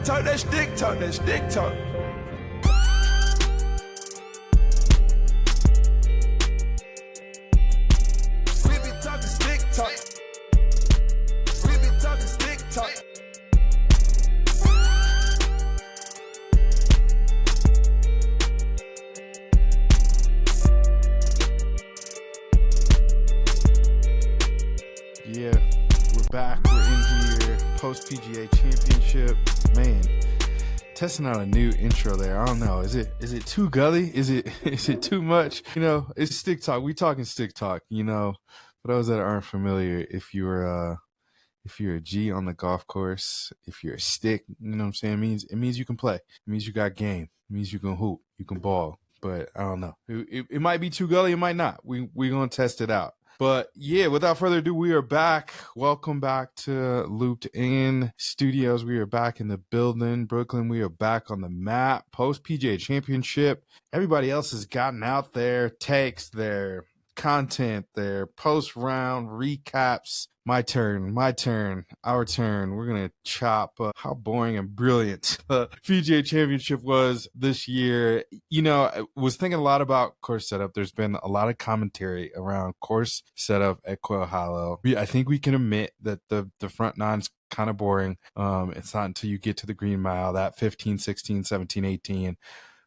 talk, that stick talk, that stick talk. We be talking stick talk. We be talking stick talk. Yeah, we're back. We're in here post PGA Championship. Man, testing out a new intro there. I don't know. Is it too gully? Is it too much? You know, it's stick talk. We talking stick talk. You know, for those that aren't familiar, if you're a G on the golf course, if you're a stick, you know what I'm saying? It means you can play. It means you got game. It means you can hoop. You can ball. But I don't know. It might be too gully. It might not. We're gonna test it out. But yeah, without further ado, we are back. Welcome back to Looped In Studios. We are back in the building. Brooklyn, we are back on the map. Post PGA Championship. Everybody else has gotten out their takes, their content, their post-round recaps. My turn, our turn. We're going to chop how boring and brilliant the PGA Championship was this year. You know, I was thinking a lot about course setup. There's been a lot of commentary around course setup at Quail Hollow. I think we can admit that the front nine's kind of boring. It's not until you get to the Green Mile, that 15, 16, 17, 18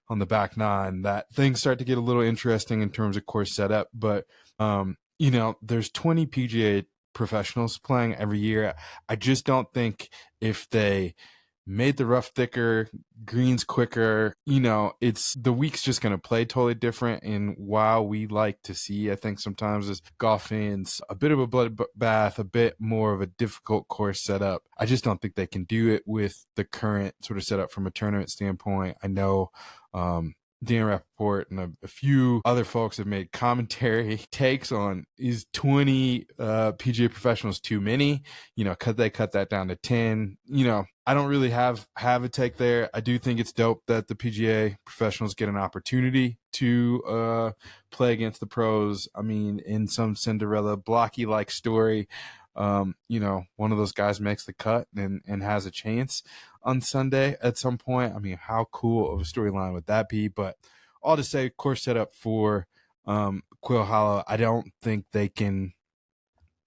on the back nine, that things start to get a little interesting in terms of course setup. But, you know, there's 20 PGA professionals playing every year. I just don't think if they made the rough thicker, greens quicker, you know, the week's just going to play totally different. And while we like to see, I think sometimes as golf fans, a bit of a bloodbath, a bit more of a difficult course setup, I just don't think they can do it with the current sort of setup from a tournament standpoint. I know, Dan Rappaport and a few other folks have made commentary takes on, is 20 PGA professionals too many? You know, could they cut that down to 10? You know, I don't really have a take there. I do think it's dope that the PGA professionals get an opportunity to play against the pros. I mean, in some Cinderella blocky-like story, you know, one of those guys makes the cut and has a chance on Sunday at some point. I mean, how cool of a storyline would that be? But all to say, course setup for Quail Hollow, I don't think they can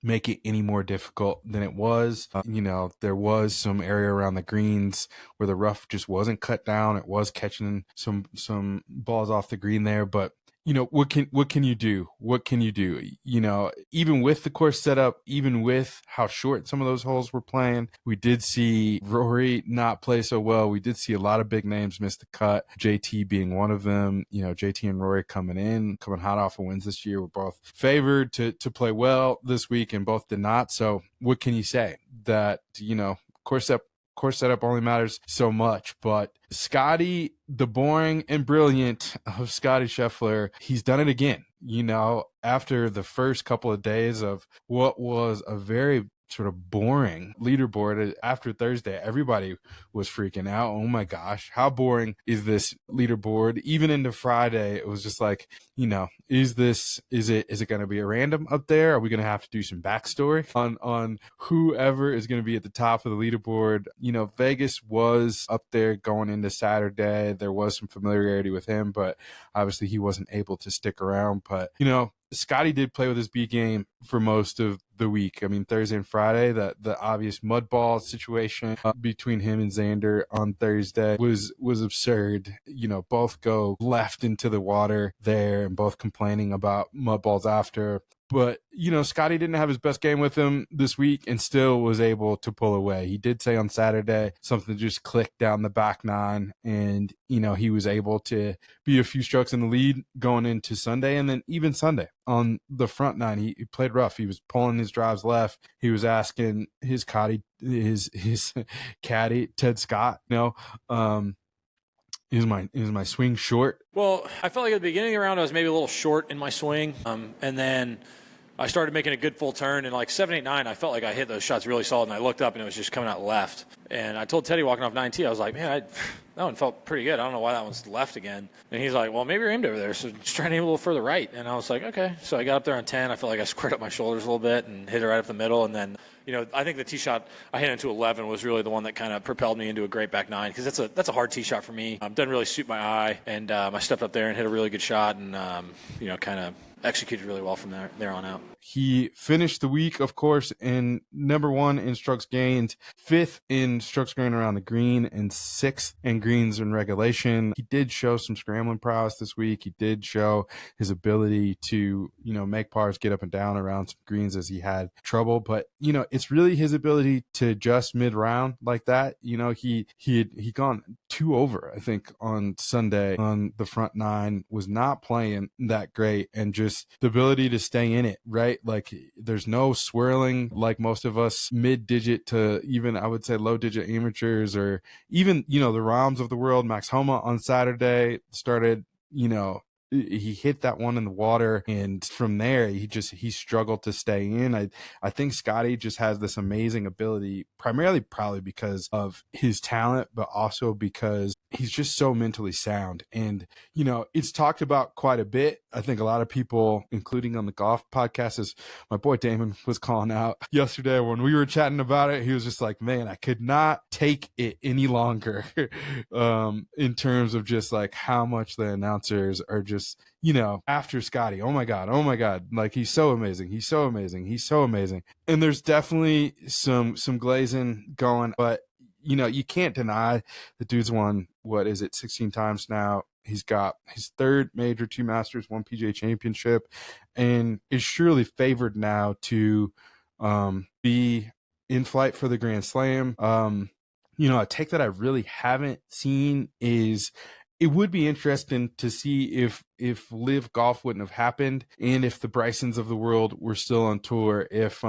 make it any more difficult than it was. You know, there was some area around the greens where the rough just wasn't cut down. It was catching some balls off the green there, but you know, what can you do? What can you do? You know, even with the course setup, even with how short some of those holes were playing, we did see Rory not play so well. We did see a lot of big names miss the cut, JT being one of them. You know, JT and Rory coming hot off of wins this year, were both favored to play well this week, and both did not. So what can you say? That, you know, course setup only matters so much. But Scotty, the boring and brilliant of Scotty Scheffler, he's done it again. You know, after the first couple of days of what was a very sort of boring leaderboard after Thursday, everybody was freaking out. Oh my gosh, how boring is this leaderboard? Even into Friday, it was just like, you know, is it going to be a random up there? Are we going to have to do some backstory on whoever is going to be at the top of the leaderboard? You know, Vegas was up there going into Saturday. There was some familiarity with him, but obviously he wasn't able to stick around. But, you know, Scotty did play with his B game for most of the week. I mean, Thursday and Friday, the obvious mud ball situation between him and Xander on Thursday was absurd. You know, both go left into the water there and both complaining about mud balls after. But, you know, Scotty didn't have his best game with him this week and still was able to pull away. He did say on Saturday something just clicked down the back nine, and, you know, he was able to be a few strokes in the lead going into Sunday. And then even Sunday on the front nine, he played rough. He was pulling his drives left. He was asking his caddy, Ted Scott, you know, is my swing short? Well, I felt like at the beginning of the round I was maybe a little short in my swing, and then I started making a good full turn, and like 7, 8, 9, I felt like I hit those shots really solid, and I looked up and it was just coming out left. And I told Teddy walking off 9T, I was like, man, that one felt pretty good. I don't know why that one's left again. And he's like, well, maybe you're aimed over there, so just try to aim a little further right. And I was like, okay. So I got up there on 10. I felt like I squared up my shoulders a little bit and hit it right up the middle, and then I think the tee shot I hit into 11 was really the one that kind of propelled me into a great back nine, because that's a hard tee shot for me. Doesn't really suit my eye, and I stepped up there and hit a really good shot, and kind of executed really well from there on out. He finished the week, of course, in number 1 in strokes gained, 5th in strokes gained around the green, and 6th in greens in regulation. He did show some scrambling prowess this week. He did show his ability to, make pars, get up and down around some greens as he had trouble. But, it's really his ability to adjust mid-round like that. He gone 2 over, I think, on Sunday on the front nine, was not playing that great, and just the ability to stay in it, right? Like, there's no swirling like most of us mid-digit to even, I would say, low-digit amateurs, or even, the Rahms of the world. Max Homa on Saturday started, he hit that one in the water, and from there he struggled to stay in. I think Scotty just has this amazing ability, primarily probably because of his talent, but also because he's just so mentally sound. And it's talked about quite a bit. I think a lot of people, including on the golf podcast, as my boy Damon was calling out yesterday when we were chatting about it, he was just like, man, I could not take it any longer in terms of just like how much the announcers are just, after Scotty. Oh my God. Like, he's so amazing. And there's definitely some glazing going, but you can't deny the dude's won, 16 times now. He's got his 3rd major, 2 Masters, 1 PGA Championship, and is surely favored now to be in flight for the Grand Slam. A take that I really haven't seen is, it would be interesting to see if Live Golf wouldn't have happened, and if the Brysons of the world were still on tour, if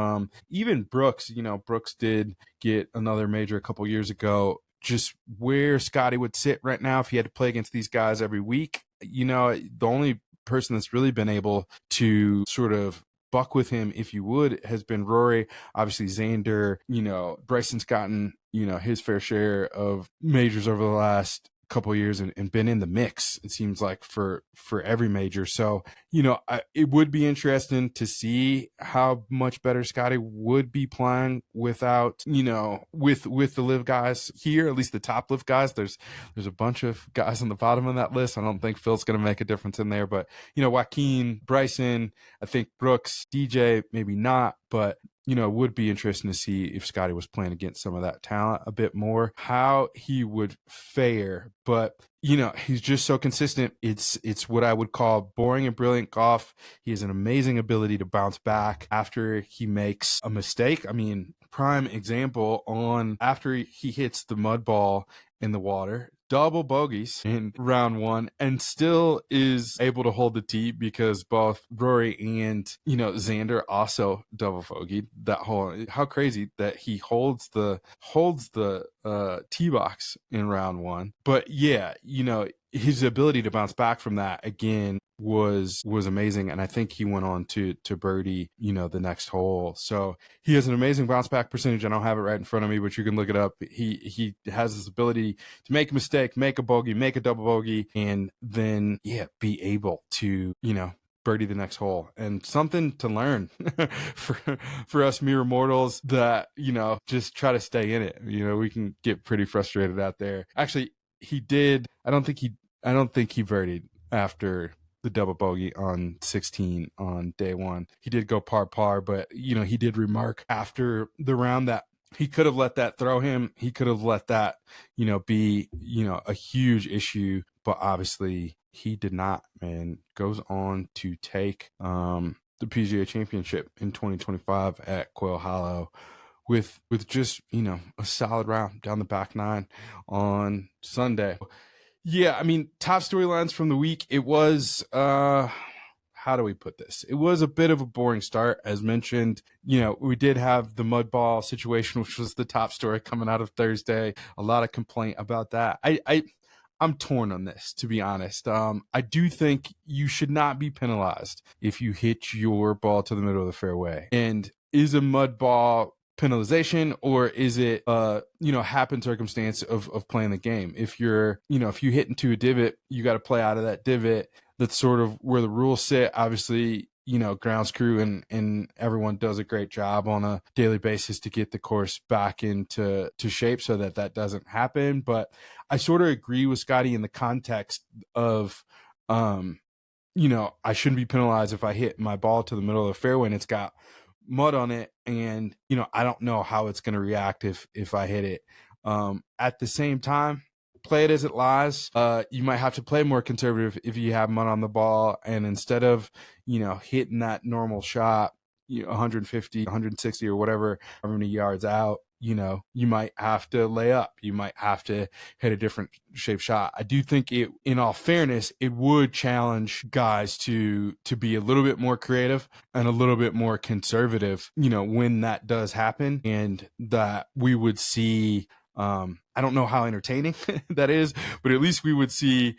even Brooks, Brooks did get another major a couple years ago, just where Scotty would sit right now if he had to play against these guys every week. The only person that's really been able to sort of buck with him, if you would, has been Rory. Obviously Xander, Bryson's gotten, his fair share of majors over the last couple of years and been in the mix, it seems like, for every major. So it would be interesting to see how much better Scotty would be playing without with the live guys here, at least the top live guys. There's a bunch of guys on the bottom of that list. I don't think Phil's going to make a difference in there, but Joaquin, Bryson, I think Brooks, DJ, maybe not, but it would be interesting to see if Scotty was playing against some of that talent a bit more, how he would fare. But, he's just so consistent. It's what I would call boring and brilliant golf. He has an amazing ability to bounce back after he makes a mistake. I mean, prime example after he hits the mud ball in the water, double bogeys in round 1, and still is able to hold the tee because both Rory and Xander also double bogeyed that whole. How crazy that he holds the tee box in round 1. But yeah, his ability to bounce back from that again was amazing, and I think he went on to birdie the next hole. So he has an amazing bounce back percentage. I don't have it right in front of me, but you can look it up. He has this ability to make a mistake, make a bogey, make a double bogey, and then be able to birdie the next hole. And something to learn for us mere mortals that just try to stay in it. We can get pretty frustrated out there. Actually, he did. I don't think he birdied after the double bogey on 16 on day 1. He did go par, but he did remark after the round that he could have let that throw him. He could have let that be a huge issue, but obviously he did not, and goes on to take the PGA Championship in 2025 at Quail Hollow with just a solid round down the back nine on Sunday. Yeah, I mean, top storylines from the week. It was, how do we put this? It was a bit of a boring start, as mentioned. We did have the mud ball situation, which was the top story coming out of Thursday. A lot of complaint about that. I'm torn on this, to be honest. I do think you should not be penalized if you hit your ball to the middle of the fairway. And is a mud ball penalization, or is it happen circumstance of playing the game? If you're if you hit into a divot, you got to play out of that divot. That's sort of where the rules sit. Obviously, grounds crew and everyone does a great job on a daily basis to get the course back into shape so that doesn't happen. But I sort of agree with Scotty in the context of, I shouldn't be penalized if I hit my ball to the middle of the fairway and it's got mud on it. And, I don't know how it's going to react if I hit it. At the same time, play it as it lies. You might have to play more conservative if you have mud on the ball. And instead of, hitting that normal shot, 150, 160 or whatever, how many yards out, you might have to lay up. You might have to hit a different shape shot. I do think in all fairness, it would challenge guys to be a little bit more creative and a little bit more conservative, when that does happen, and that we would see, I don't know how entertaining that is, but at least we would see,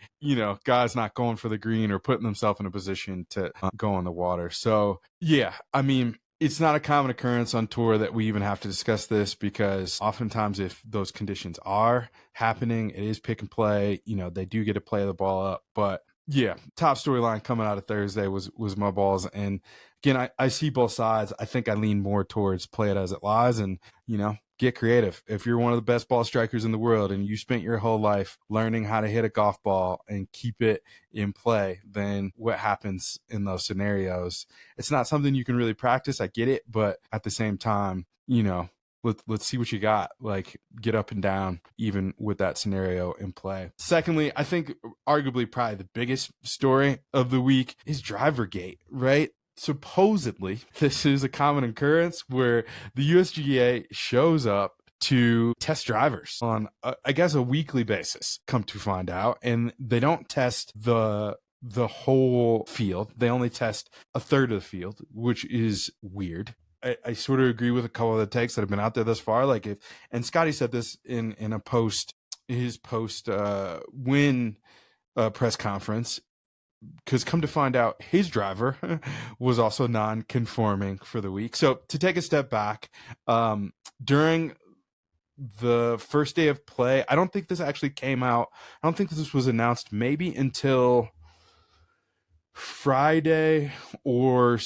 guys not going for the green or putting themselves in a position to go on the water. So, yeah, I mean, it's not a common occurrence on tour that we even have to discuss this, because oftentimes if those conditions are happening, it is pick and play. They do get to play the ball up. But yeah, top storyline coming out of Thursday was my balls. And again, I see both sides. I think I lean more towards play it as it lies and, get creative. If you're one of the best ball strikers in the world and you spent your whole life learning how to hit a golf ball and keep it in play, then what happens in those scenarios? It's not something you can really practice. I get it. But at the same time, let's see what you got. Like, get up and down even with that scenario in play. Secondly, I think arguably probably the biggest story of the week is Drivergate, right? Supposedly, this is a common occurrence where the USGA shows up to test drivers on, I guess, a weekly basis, come to find out. And they don't test the whole field. They only test a third of the field, which is weird. I sort of agree with a couple of the takes that have been out there thus far. Like, and Scotty said this in a his post win press conference, because come to find out, his driver was also non-conforming for the week. So to take a step back, during the first day of play, I don't think this actually came out. I don't think this was announced maybe until Friday, or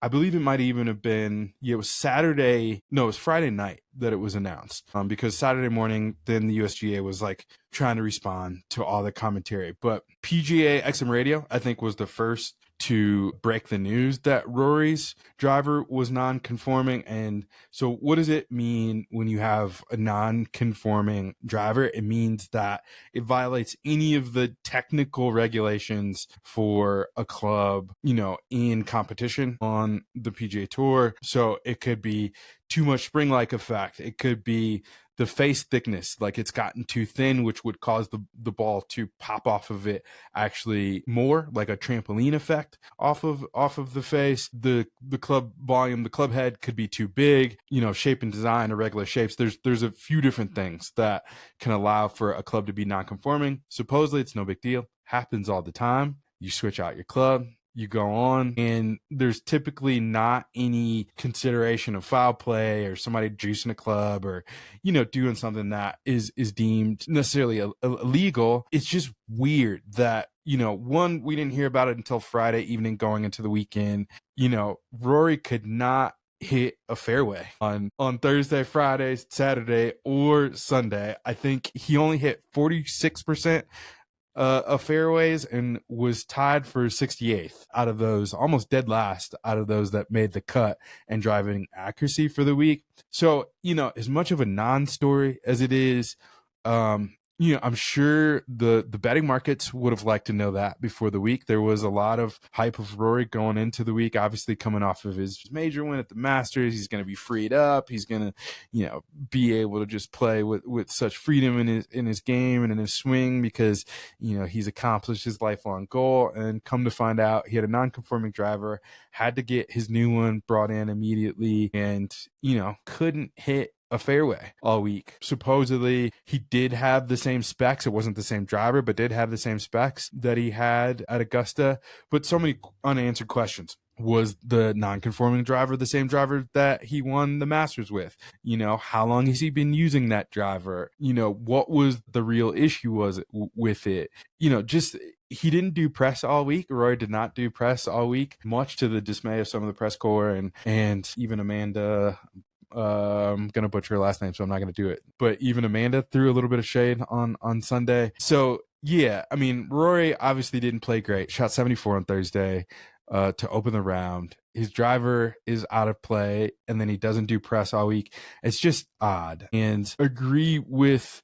I believe it might even have been, it was Saturday. No, it was Friday night that it was announced, because Saturday morning, then the USGA was like trying to respond to all the commentary. But PGA XM Radio, I think, was the first to break the news that Rory's driver was non-conforming. And so what does it mean when you have a non-conforming driver? It means that it violates any of the technical regulations for a club, in competition on the PGA Tour. So it could be too much spring-like effect. It could be the face thickness, like it's gotten too thin, which would cause the ball to pop off of it actually more, like a trampoline effect off of the face. The club volume, the club head could be too big, shape and design, irregular shapes. There's a few different things that can allow for a club to be non-conforming. Supposedly it's no big deal. Happens all the time. You switch out your club, you go on, and there's typically not any consideration of foul play or somebody juicing a club or, doing something that is deemed necessarily illegal. It's just weird that, one, we didn't hear about it until Friday evening going into the weekend. Rory could not hit a fairway on Thursday, Friday, Saturday, or Sunday. I think he only hit 46% of fairways and was tied for 68th out of those, almost dead last out of those that made the cut and driving accuracy for the week. So, as much of a non-story as it is, I'm sure the betting markets would have liked to know that before the week. There was a lot of hype of Rory going into the week, obviously coming off of his major win at the Masters. He's going to be freed up. He's going to, be able to just play with such freedom in his game and in his swing because, he's accomplished his lifelong goal. And come to find out, he had a non-conforming driver, had to get his new one brought in immediately, and, couldn't hit a fairway all week. Supposedly, he did have the same specs. It wasn't the same driver, but did have the same specs that he had at Augusta. But so many unanswered questions. Was the non-conforming driver the same driver that he won the Masters with? How long has he been using that driver? What was the real issue with it? Just he didn't do press all week. Rory did not do press all week, much to the dismay of some of the press corps and even Amanda. I'm gonna butcher her last name, so I'm not gonna do it. But even Amanda threw a little bit of shade on Sunday. So yeah, I mean, Rory obviously didn't play great. Shot 74 on Thursday to open the round. His driver is out of play, and then he doesn't do press all week. It's just odd. And agree with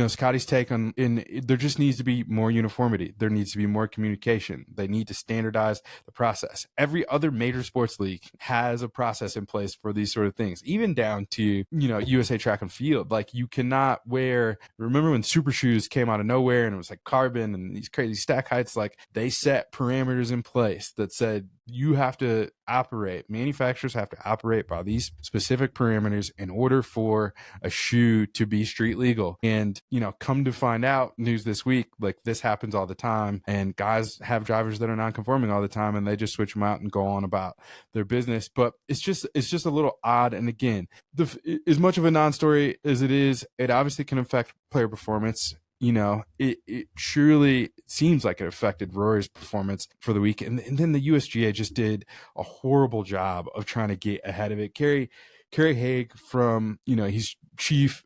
Scotty's take on, there just needs to be more uniformity. There needs to be more communication. They need to standardize the process. Every other major sports league has a process in place for these sort of things, even down to, USA Track and Field. Like, you cannot remember when Super Shoes came out of nowhere and it was like carbon and these crazy stack heights? Like, they set parameters in place that said, manufacturers have to operate by these specific parameters in order for a shoe to be street legal. And, come to find out, news this week, like, this happens all the time, and guys have drivers that are non-conforming all the time, and they just switch them out and go on about their business. But it's just a little odd. And again, as much of a non-story as it is, it obviously can affect player performance. It surely seems like it affected Rory's performance for the week. And then the USGA just did a horrible job of trying to get ahead of it. Kerry Haig from, he's chief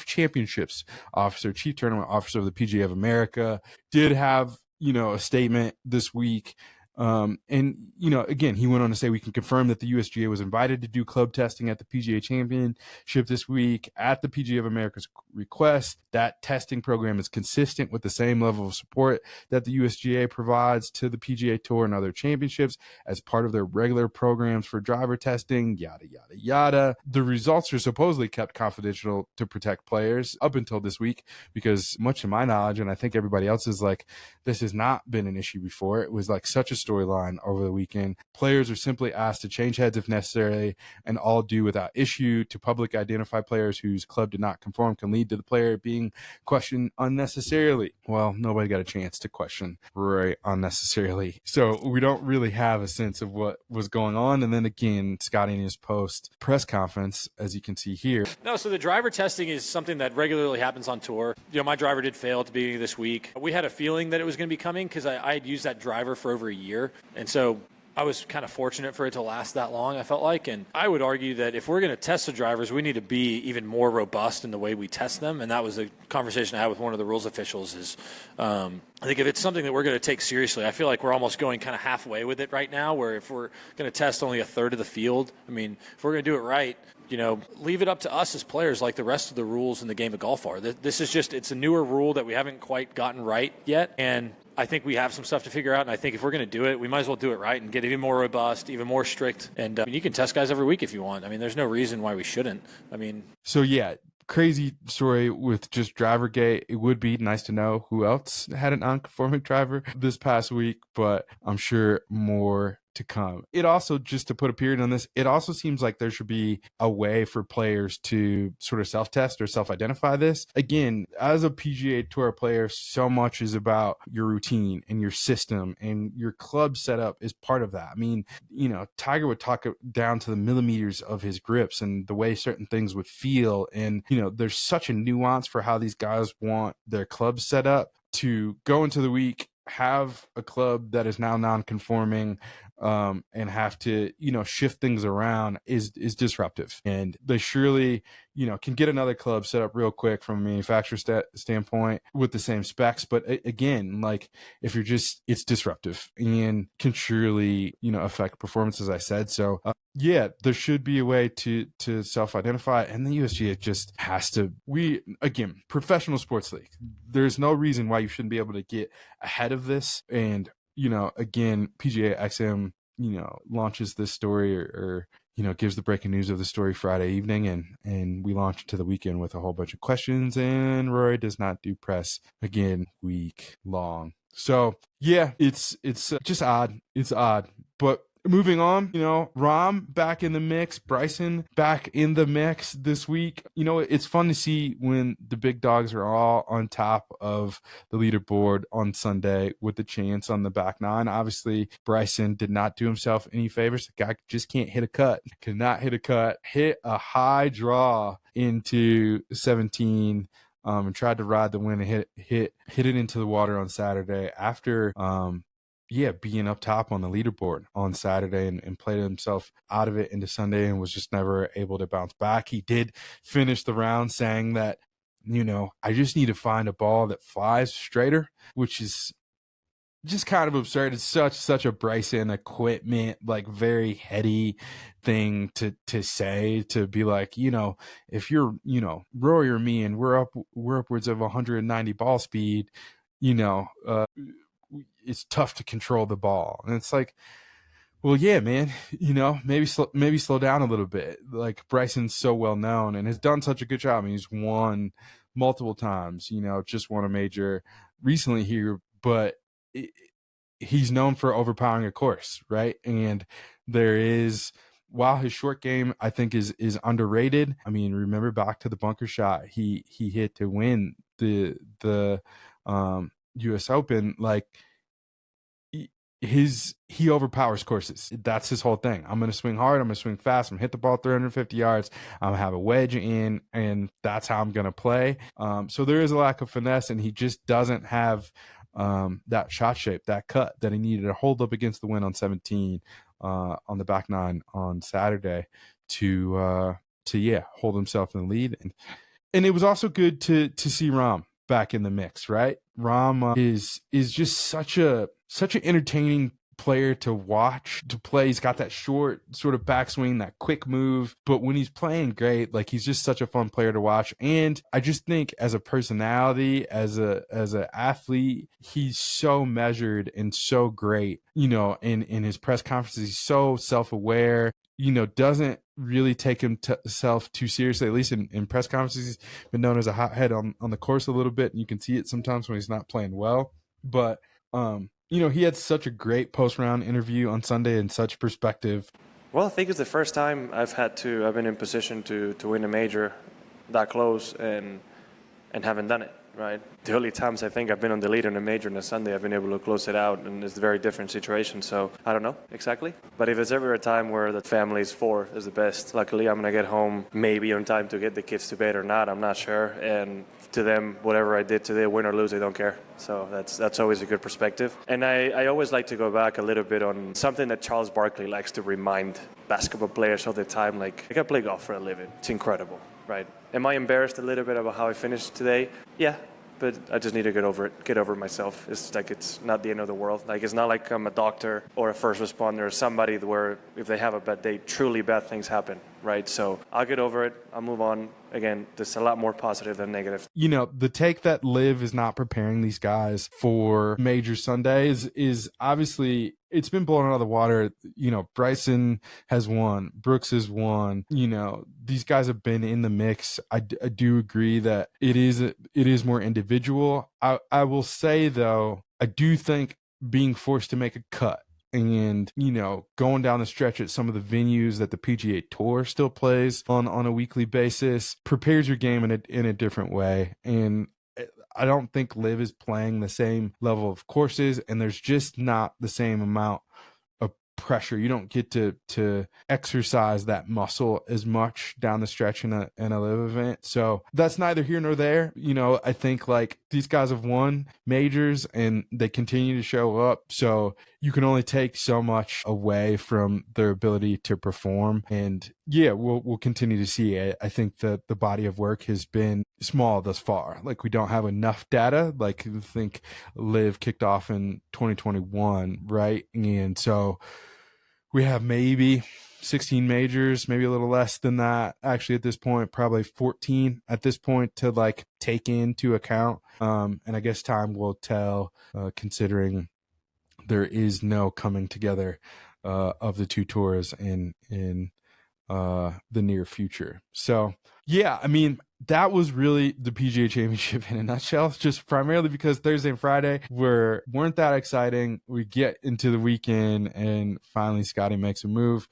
championships officer, chief tournament officer of the PGA of America, did have, a statement this week. Again, he went on to say, we can confirm that the USGA was invited to do club testing at the PGA Championship this week at the PGA of America's request. That testing program is consistent with the same level of support that the USGA provides to the PGA Tour and other championships as part of their regular programs for driver testing, yada, yada, yada. The results are supposedly kept confidential to protect players up until this week, because much to my knowledge, and I think everybody else's, like, this has not been an issue before. It was like such a storyline over the weekend. Players are simply asked to change heads if necessary, and all do without issue. To public identify players whose club did not conform can lead to the player being questioned unnecessarily. Well, nobody got a chance to question Rory unnecessarily, so we don't really have a sense of what was going on. And then again, Scotty in his post press conference, as you can see here. No, so the driver testing is something that regularly happens on tour. My driver did fail at the beginning of this week. We had a feeling that it was going to be coming because I had used that driver for over a year. And so I was kind of fortunate for it to last that long, I felt like. And I would argue that if we're going to test the drivers, we need to be even more robust in the way we test them. And that was a conversation I had with one of the rules officials is I think if it's something that we're going to take seriously, I feel like we're almost going kind of halfway with it right now, where if we're going to test only a third of the field, I mean, if we're going to do it right, leave it up to us as players like the rest of the rules in the game of golf are. This is it's a newer rule that we haven't quite gotten right yet. And I think we have some stuff to figure out, and I think if we're going to do it, we might as well do it right and get even more robust, even more strict. And you can test guys every week if you want. I mean, there's no reason why we shouldn't. So yeah, crazy story with just Drivergate. It would be nice to know who else had a non-conforming driver this past week, but I'm sure more to come. It also, just to put a period on this, it also seems like there should be a way for players to sort of self-test or self-identify this. Again, as a PGA Tour player, so much is about your routine and your system, and your club setup is part of that. I mean, Tiger would talk down to the millimeters of his grips and the way certain things would feel. And, there's such a nuance for how these guys want their clubs set up. To go into the week, have a club that is now non-conforming, and have to, shift things around is disruptive. And they surely, can get another club set up real quick from a manufacturer standpoint with the same specs. But again, like, if you're it's disruptive and can surely, affect performance, as I said. So yeah, there should be a way to self-identify, and the USGA just has to. Again, professional sports league, there's no reason why you shouldn't be able to get ahead of this. And again, PGA XM, launches this story or gives the breaking news of the story Friday evening, and we launch into the weekend with a whole bunch of questions, and Rory does not do press again week long. So yeah, it's just odd. It's odd, but moving on, Rahm back in the mix, Bryson back in the mix this week. It's fun to see when the big dogs are all on top of the leaderboard on Sunday with the chance on the back nine. Obviously, Bryson did not do himself any favors. The guy just can't hit a cut. Could not hit a cut. Hit a high draw into 17. And tried to ride the wind and hit it into the water on Saturday after being up top on the leaderboard on Saturday and played himself out of it into Sunday and was just never able to bounce back. He did finish the round saying that, I just need to find a ball that flies straighter, which is just kind of absurd. It's such a Bryson equipment, like very heady thing to say, to be like, if you're, Rory or me and we're upwards of 190 ball speed, it's tough to control the ball. And it's like, well, yeah, man, maybe slow down a little bit. Like, Bryson's so well known and has done such a good job. I mean, he's won multiple times, just won a major recently here, but he's known for overpowering a course, right? And while his short game, I think, is underrated. I mean, remember back to the bunker shot he hit to win the U.S. Open. Like, he overpowers courses. That's his whole thing. I'm going to swing hard. I'm going to swing fast. I'm going to hit the ball 350 yards. I'm going to have a wedge in, and that's how I'm going to play. So there is a lack of finesse, and he just doesn't have that shot shape, that cut that he needed to hold up against the wind on 17 on the back nine on Saturday to hold himself in the lead. And it was also good to see Rahm back in the mix, right? Rahm is just such an entertaining player to watch, to play. He's got that short sort of backswing, that quick move, but when he's playing great, like, he's just such a fun player to watch. And I just think as a personality, as an athlete, he's so measured and so great, in his press conferences. He's so self-aware, doesn't really take himself too seriously. At least in press conferences, he's been known as a hothead on the course a little bit, and you can see it sometimes when he's not playing well. But he had such a great post-round interview on Sunday and such perspective. Well, I think it's the first time I've been in position to win a major that close and haven't done it, right? The only times I think I've been on the lead on a major on a Sunday, I've been able to close it out, and it's a very different situation. So I don't know exactly. But if there's ever a time where the family's for is the best, luckily I'm going to get home maybe on time to get the kids to bed or not, I'm not sure. And to them, whatever I did today, win or lose, they don't care. So that's always a good perspective. And I always like to go back a little bit on something that Charles Barkley likes to remind basketball players all the time. Like, I play golf for a living. It's incredible, right? Am I embarrassed a little bit about how I finished today? Yeah. But I just need to get over it myself. It's like, it's not the end of the world. Like, it's not like I'm a doctor or a first responder or somebody where if they have a bad day, truly bad things happen, right? So I'll get over it. I'll move on. Again, there's a lot more positive than negative. The take that Liv is not preparing these guys for major Sundays is obviously, it's been blown out of the water. Bryson has won. Brooks has won. These guys have been in the mix. I do agree that it is more individual. I will say, though, I do think being forced to make a cut and, going down the stretch at some of the venues that the PGA Tour still plays on a weekly basis prepares your game in a different way. And I don't think Liv is playing the same level of courses, and there's just not the same amount of pressure. You don't get to exercise that muscle as much down the stretch in a Liv event. So that's neither here nor there. I think, like, these guys have won majors and they continue to show up. So you can only take so much away from their ability to perform. And yeah, we'll continue to see it. I think that the body of work has been small thus far. Like, we don't have enough data. Like, I think Liv kicked off in 2021, right? And so we have maybe 16 majors, maybe a little less than that. Actually, at this point, probably 14 at this point to, like, take into account. And I guess time will tell, considering there is no coming together of the two tours in the near future. So yeah, I mean, that was really the PGA Championship in a nutshell, just primarily because Thursday and Friday weren't that exciting. We get into the weekend and finally Scotty makes a move.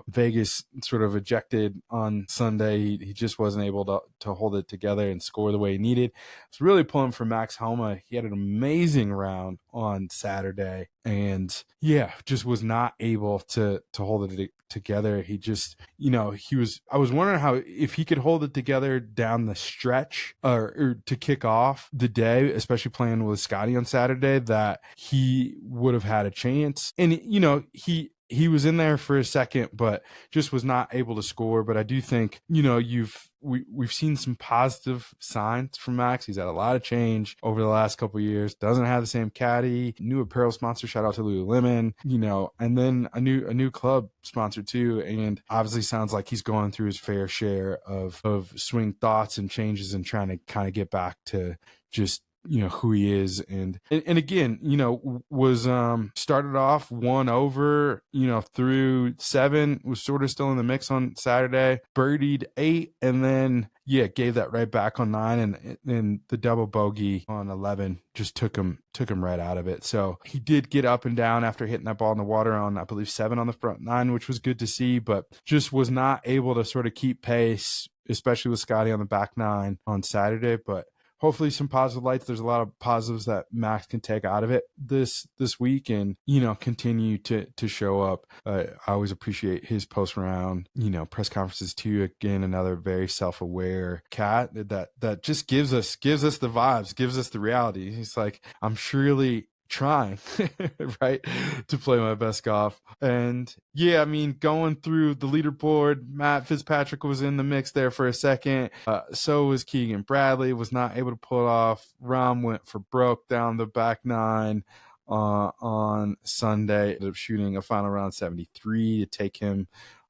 Vegas sort of ejected on Sunday. He just wasn't able to hold it together and score the way he needed. It's really pulling for Max Homa. He had an amazing round on Saturday and just was not able to hold it together. He just, I was wondering if he could hold it together down the stretch or to kick off the day, especially playing with Scotty on Saturday, that he would have had a chance. And, he was in there for a second, but just was not able to score. But I do think, we've seen some positive signs from Max. He's had a lot of change over the last couple of years. Doesn't have the same caddy, new apparel sponsor. Shout out to Lululemon, and then a new club sponsor too. And obviously sounds like he's going through his fair share of swing thoughts and changes and trying to kind of get back to just who he is. And again, was started off 1 over, through 7, was sort of still in the mix on Saturday, birdied 8, and then gave that right back on 9, and then the double bogey on 11 just took him right out of it. So he did get up and down after hitting that ball in the water on, I believe, 7 on the front 9, which was good to see, but just was not able to sort of keep pace, especially with Scotty on the back 9 on Saturday. But hopefully some positive lights. There's a lot of positives that Max can take out of it this week and, continue to show up. I always appreciate his post round, press conferences too. Again, another very self-aware cat that just gives us the vibes, gives us the reality. He's like, I'm surely trying right to play my best golf. And going through the leaderboard, Matt Fitzpatrick was in the mix there for a second, so was Keegan Bradley, was not able to pull it off. Rahm went for broke down the back 9 on Sunday, ended up shooting a final round 73 to take him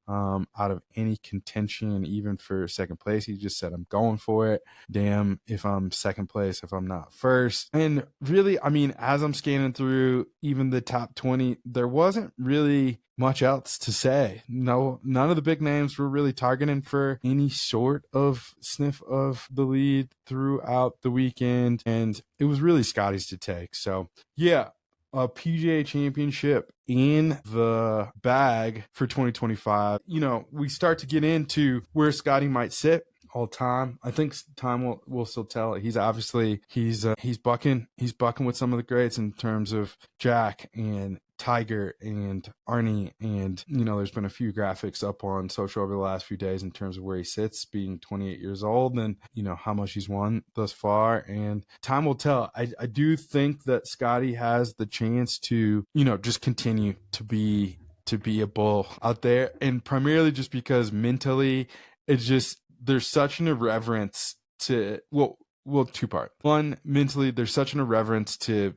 out of any contention, even for second place. He just said, I'm going for it. Damn if I'm second place, if I'm not first. And really, as I'm scanning through even the top 20, there wasn't really much else to say. No, none of the big names were really targeting for any sort of sniff of the lead throughout the weekend. And it was really Scotty's to take. So a PGA Championship in the bag for 2025. We start to get into where Scotty might sit all time. I think time will still tell. He's obviously he's bucking with some of the greats in terms of Jack and Tiger and Arnie, and there's been a few graphics up on social over the last few days in terms of where he sits, being 28 years old, and how much he's won thus far. And time will tell. I do think that Scotty has the chance to just continue to be a bull out there, and primarily just because mentally it's just there's such an irreverence to two part. One, mentally there's such an irreverence to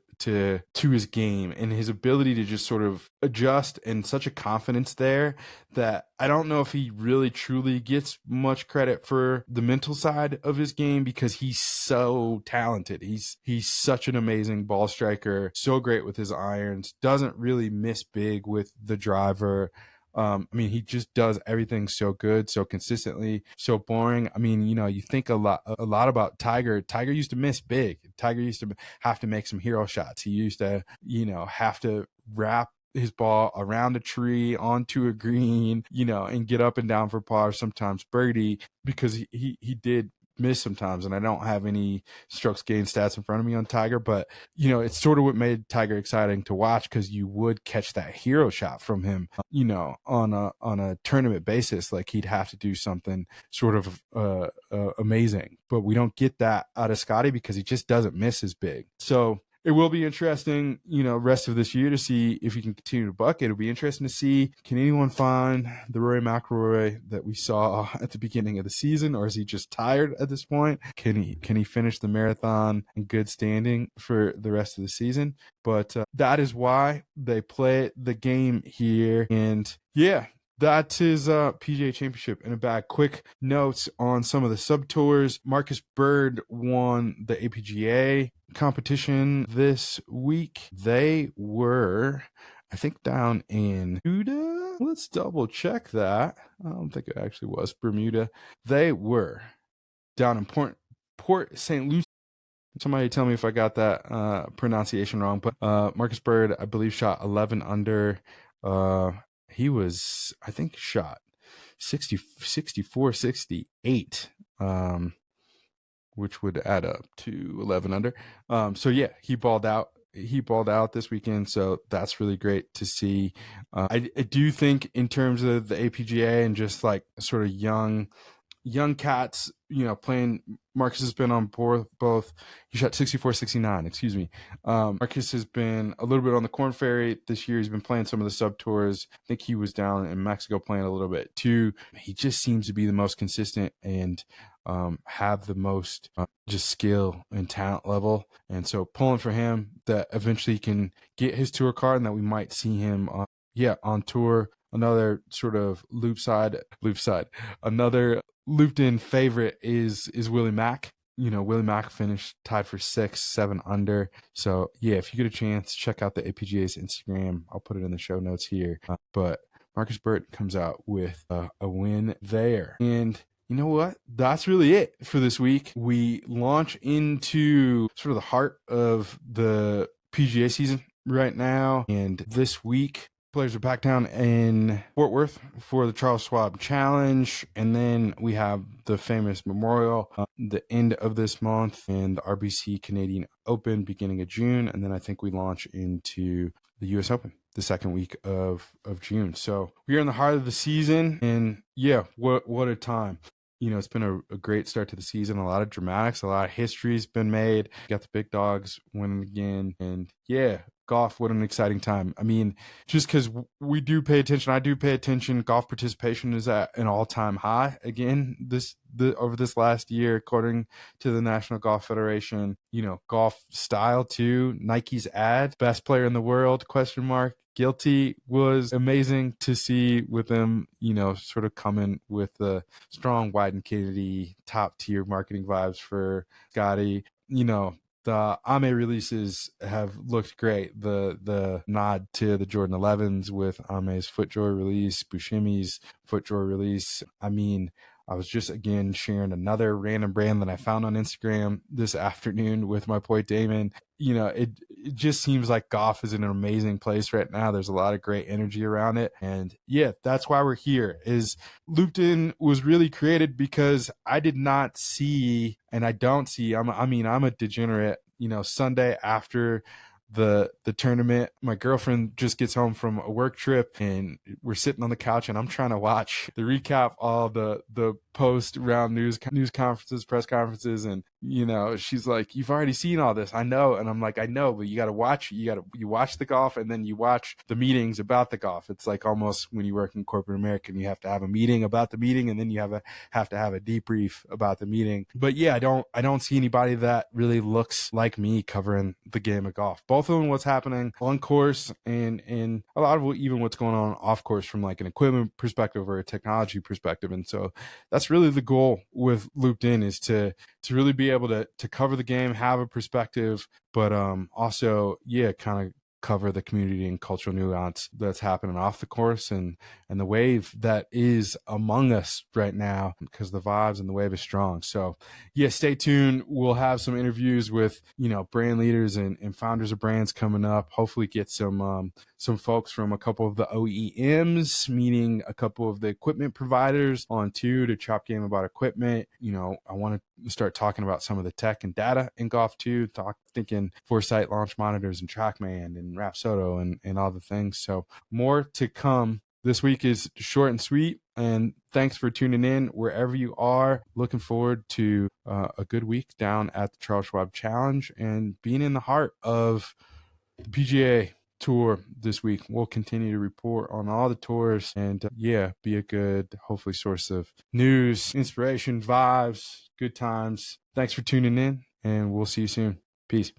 his game and his ability to just sort of adjust, and such a confidence there that I don't know if he really truly gets much credit for the mental side of his game, because he's so talented. He's such an amazing ball striker, so great with his irons, doesn't really miss big with the driver. He just does everything so good, so consistently, so boring. You think a lot about Tiger. Tiger used to miss big. Tiger used to have to make some hero shots. He used to, have to wrap his ball around a tree onto a green, and get up and down for par, sometimes birdie, because he did miss sometimes. And I don't have any strokes gained stats in front of me on Tiger, but it's sort of what made Tiger exciting to watch, because you would catch that hero shot from him, on a tournament basis. Like, he'd have to do something sort of amazing, but we don't get that out of Scotty because he just doesn't miss as big. So it will be interesting, rest of this year to see if he can continue to buck it. It'll be interesting to see, can anyone find the Rory McIlroy that we saw at the beginning of the season, or is he just tired at this point? Can he finish the marathon in good standing for the rest of the season? But that is why they play the game here. And that is PGA Championship in a bag. Quick notes on some of the sub tours. Marcus Bird won the APGA competition this week. They were, I think, down in Bermuda. Let's double check that. I don't think it actually was Bermuda. They were down in Port St. Lucie. Somebody tell me if I got that pronunciation wrong. But Marcus Bird, I believe, shot 11 under. He was, I think, shot 64, 68, which would add up to 11 under. So yeah, he balled out. He balled out this weekend, so that's really great to see. I do think in terms of the APGA and just like sort of young cats, playing. Marcus has been on both. He shot 64, 69, excuse me. Marcus has been a little bit on the Corn Ferry this year. He's been playing some of the sub tours. I think he was down in Mexico playing a little bit too. He just seems to be the most consistent and have the most just skill and talent level. And so pulling for him that eventually he can get his tour card and that we might see him on tour. Another sort of another looped in favorite is Willie Mack. Willie Mack finished tied for 6-7 under. So yeah, if you get a chance, check out the APGA's Instagram. I'll put it in the show notes here. But Marcus Burt comes out with a win there. And you know what? That's really it for this week. We launch into sort of the heart of the PGA season right now. And this week, players are back down in Fort Worth for the Charles Schwab Challenge. And then we have the famous Memorial the end of this month and the RBC Canadian Open beginning of June. And then I think we launch into the US Open the second week of June. So we are in the heart of the season. And yeah, what a time. It's been a great start to the season. A lot of dramatics, a lot of history's been made. Got the big dogs winning again. And yeah, golf, what an exciting time. I mean, just because we do pay attention, I do pay attention, golf participation is at an all-time high again over this last year, according to the National Golf Federation. Golf style too. Nike's ad, best player in the world, ? Guilty, was amazing to see with them, sort of coming with the strong Wyden Kennedy top tier marketing vibes for Scotty. The Ame releases have looked great. The nod to the Jordan 11s with Ame's FootJoy release, Buscemi's FootJoy release. I mean, I was just, again, sharing another random brand that I found on Instagram this afternoon with my boy Damon. It just seems like golf is in an amazing place right now. There's a lot of great energy around it. And yeah, that's why we're here. Is Looped In was really created because I did not see, and I don't see, I'm a degenerate, Sunday after the tournament, my girlfriend just gets home from a work trip and we're sitting on the couch and I'm trying to watch the recap, all the post round news conferences, press conferences, and she's like, "You've already seen all this." I know. And I'm like, "I know, but you got to watch. You watch the golf and then you watch the meetings about the golf." It's like almost when you work in corporate America and you have to have a meeting about the meeting and then you have to have a debrief about the meeting. But yeah, I don't see anybody that really looks like me covering the game of golf. Both of them, what's happening on course and a lot of even what's going on off course from like an equipment perspective or a technology perspective. And so that's really the goal with Looped In, is to really be able to cover the game, have a perspective, but also, yeah, kind of cover the community and cultural nuance that's happening off the course and the wave that is among us right now, because the vibes and the wave is strong. So yeah, stay tuned. We'll have some interviews with, brand leaders and founders of brands coming up. Hopefully get some folks from a couple of the OEMs, meeting a couple of the equipment providers on too, to chop game about equipment. I want to start talking about some of the tech and data in golf too, thinking Foresight launch monitors and TrackMan and Rapsodo and all the things. So more to come. This week is short and sweet, and thanks for tuning in wherever you are. Looking forward to a good week down at the Charles Schwab Challenge and being in the heart of the PGA Tour this week. We'll continue to report on all the tours and be a good, hopefully, source of news, inspiration, vibes, good times. Thanks for tuning in, and we'll see you soon. Peace.